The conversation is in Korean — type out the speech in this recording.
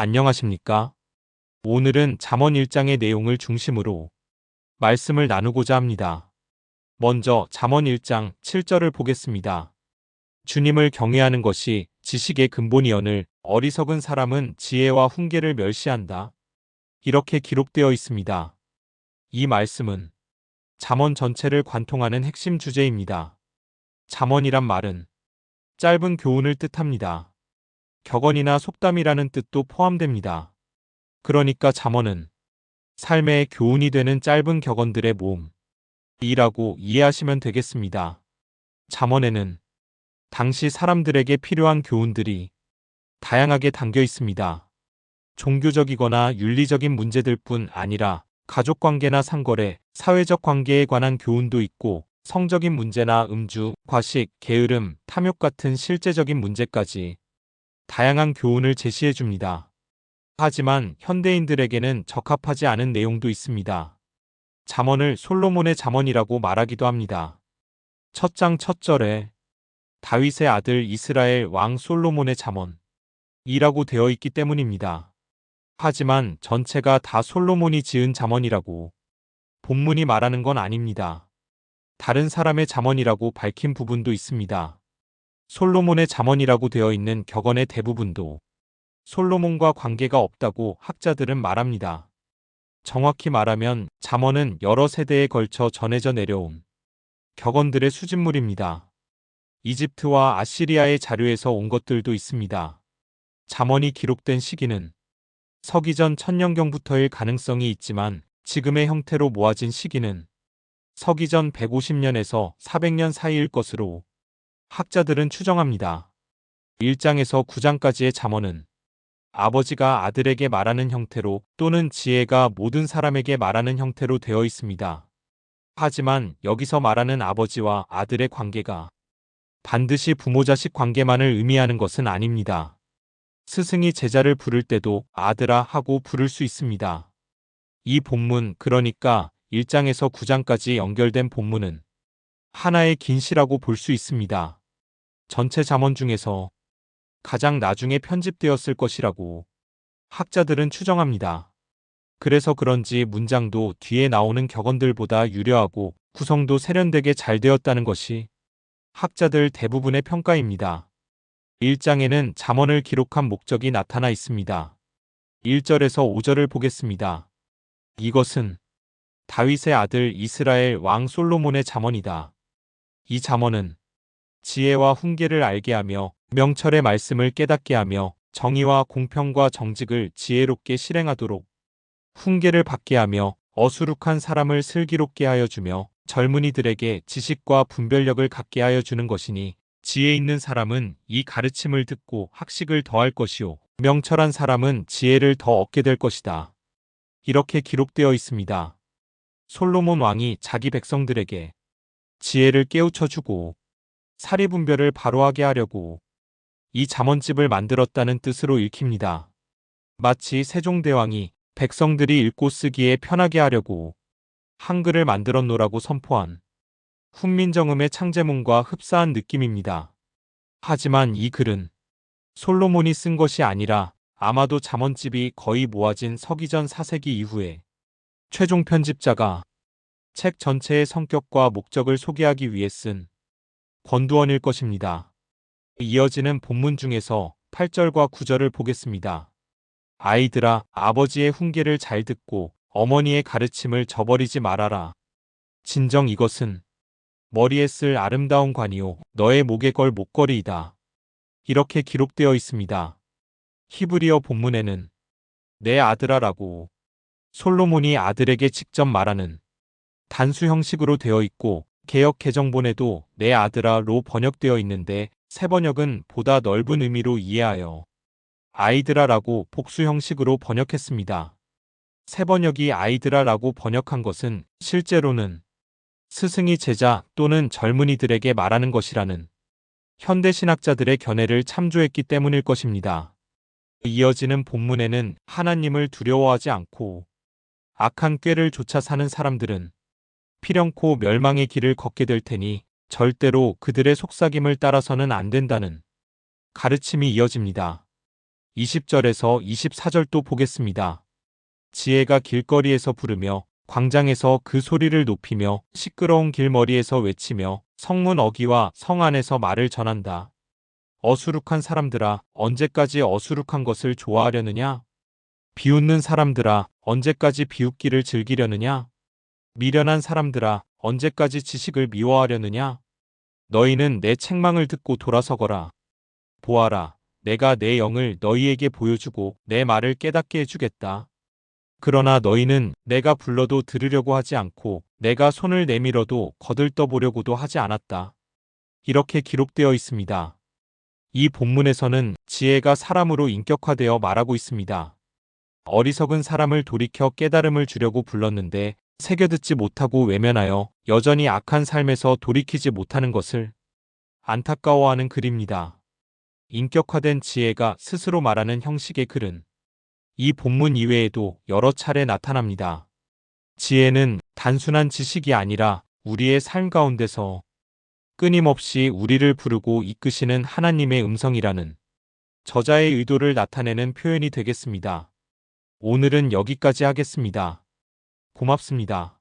안녕하십니까? 오늘은 잠언 1장의 내용을 중심으로 말씀을 나누고자 합니다. 먼저 잠언 1장 7절을 보겠습니다. 주님을 경외하는 것이 지식의 근본이거늘 어리석은 사람은 지혜와 훈계를 멸시한다. 이렇게 기록되어 있습니다. 이 말씀은 잠언 전체를 관통하는 핵심 주제입니다. 잠언이란 말은 짧은 교훈을 뜻합니다. 격언이나 속담이라는 뜻도 포함됩니다. 그러니까 잠언은 삶의 교훈이 되는 짧은 격언들의 모음이라고 이해하시면 되겠습니다. 잠언에는 당시 사람들에게 필요한 교훈들이 다양하게 담겨 있습니다. 종교적이거나 윤리적인 문제들뿐 아니라 가족관계나 상거래, 사회적 관계에 관한 교훈도 있고 성적인 문제나 음주, 과식, 게으름, 탐욕 같은 실제적인 문제까지 다양한 교훈을 제시해 줍니다. 하지만 현대인들에게는 적합하지 않은 내용도 있습니다. 잠언을 솔로몬의 잠언이라고 말하기도 합니다. 첫 장 첫 절에 다윗의 아들 이스라엘 왕 솔로몬의 잠언이라고 되어 있기 때문입니다. 하지만 전체가 다 솔로몬이 지은 잠언이라고 본문이 말하는 건 아닙니다. 다른 사람의 잠언이라고 밝힌 부분도 있습니다. 솔로몬의 잠언이라고 되어 있는 격언의 대부분도 솔로몬과 관계가 없다고 학자들은 말합니다. 정확히 말하면 잠언은 여러 세대에 걸쳐 전해져 내려온 격언들의 수집물입니다. 이집트와 아시리아의 자료에서 온 것들도 있습니다. 잠언이 기록된 시기는 서기전 1000년경부터일 가능성이 있지만 지금의 형태로 모아진 시기는 서기전 150년에서 400년 사이일 것으로 학자들은 추정합니다. 1장에서 9장까지의 잠언은 아버지가 아들에게 말하는 형태로 또는 지혜가 모든 사람에게 말하는 형태로 되어 있습니다. 하지만 여기서 말하는 아버지와 아들의 관계가 반드시 부모-자식 관계만을 의미하는 것은 아닙니다. 스승이 제자를 부를 때도 아들아 하고 부를 수 있습니다. 이 본문, 그러니까 1장에서 9장까지 연결된 본문은 하나의 긴 시라고 볼 수 있습니다. 전체 잠언 중에서 가장 나중에 편집되었을 것이라고 학자들은 추정합니다. 그래서 그런지 문장도 뒤에 나오는 격언들보다 유려하고 구성도 세련되게 잘 되었다는 것이 학자들 대부분의 평가입니다. 1장에는 잠언을 기록한 목적이 나타나 있습니다. 1절에서 5절을 보겠습니다. 이것은 다윗의 아들 이스라엘 왕 솔로몬의 잠언이다. 이 잠언은 지혜와 훈계를 알게 하며 명철의 말씀을 깨닫게 하며 정의와 공평과 정직을 지혜롭게 실행하도록 훈계를 받게 하며 어수룩한 사람을 슬기롭게 하여 주며 젊은이들에게 지식과 분별력을 갖게 하여 주는 것이니 지혜 있는 사람은 이 가르침을 듣고 학식을 더할 것이요 명철한 사람은 지혜를 더 얻게 될 것이다. 이렇게 기록되어 있습니다. 솔로몬 왕이 자기 백성들에게 지혜를 깨우쳐 주고 사리분별을 바로하게 하려고 이 잠언집을 만들었다는 뜻으로 읽힙니다. 마치 세종대왕이 백성들이 읽고 쓰기에 편하게 하려고 한글을 만들었노라고 선포한 훈민정음의 창제문과 흡사한 느낌입니다. 하지만 이 글은 솔로몬이 쓴 것이 아니라 아마도 잠언집이 거의 모아진 서기전 4세기 이후에 최종 편집자가 책 전체의 성격과 목적을 소개하기 위해 쓴 권두원일 것입니다. 이어지는 본문 중에서 8절과 9절을 보겠습니다. 아이들아, 아버지의 훈계를 잘 듣고 어머니의 가르침을 저버리지 말아라. 진정 이것은 머리에 쓸 아름다운 관이요 너의 목에 걸 목걸이이다. 이렇게 기록되어 있습니다. 히브리어 본문에는 내 아들아라고 솔로몬이 아들에게 직접 말하는 단수 형식으로 되어 있고 개역 개정본에도 내 아들아로 번역되어 있는데 새 번역은 보다 넓은 의미로 이해하여 아이들아라고 복수 형식으로 번역했습니다. 새 번역이 아이들아라고 번역한 것은 실제로는 스승이 제자 또는 젊은이들에게 말하는 것이라는 현대 신학자들의 견해를 참조했기 때문일 것입니다. 이어지는 본문에는 하나님을 두려워하지 않고 악한 꾀를 쫓아 사는 사람들은 필연코 멸망의 길을 걷게 될 테니 절대로 그들의 속삭임을 따라서는 안 된다는 가르침이 이어집니다. 20절에서 24절도 보겠습니다. 지혜가 길거리에서 부르며 광장에서 그 소리를 높이며 시끄러운 길머리에서 외치며 성문 어귀와 성 안에서 말을 전한다. 어수룩한 사람들아, 언제까지 어수룩한 것을 좋아하려느냐? 비웃는 사람들아, 언제까지 비웃기를 즐기려느냐? 미련한 사람들아, 언제까지 지식을 미워하려느냐? 너희는 내 책망을 듣고 돌아서거라. 보아라, 내가 내 영을 너희에게 보여주고 내 말을 깨닫게 해주겠다. 그러나 너희는 내가 불러도 들으려고 하지 않고 내가 손을 내밀어도 거들떠보려고도 하지 않았다. 이렇게 기록되어 있습니다. 이 본문에서는 지혜가 사람으로 인격화되어 말하고 있습니다. 어리석은 사람을 돌이켜 깨달음을 주려고 불렀는데 새겨듣지 못하고 외면하여 여전히 악한 삶에서 돌이키지 못하는 것을 안타까워하는 글입니다. 인격화된 지혜가 스스로 말하는 형식의 글은 이 본문 이외에도 여러 차례 나타납니다. 지혜는 단순한 지식이 아니라 우리의 삶 가운데서 끊임없이 우리를 부르고 이끄시는 하나님의 음성이라는 저자의 의도를 나타내는 표현이 되겠습니다. 오늘은 여기까지 하겠습니다. 고맙습니다.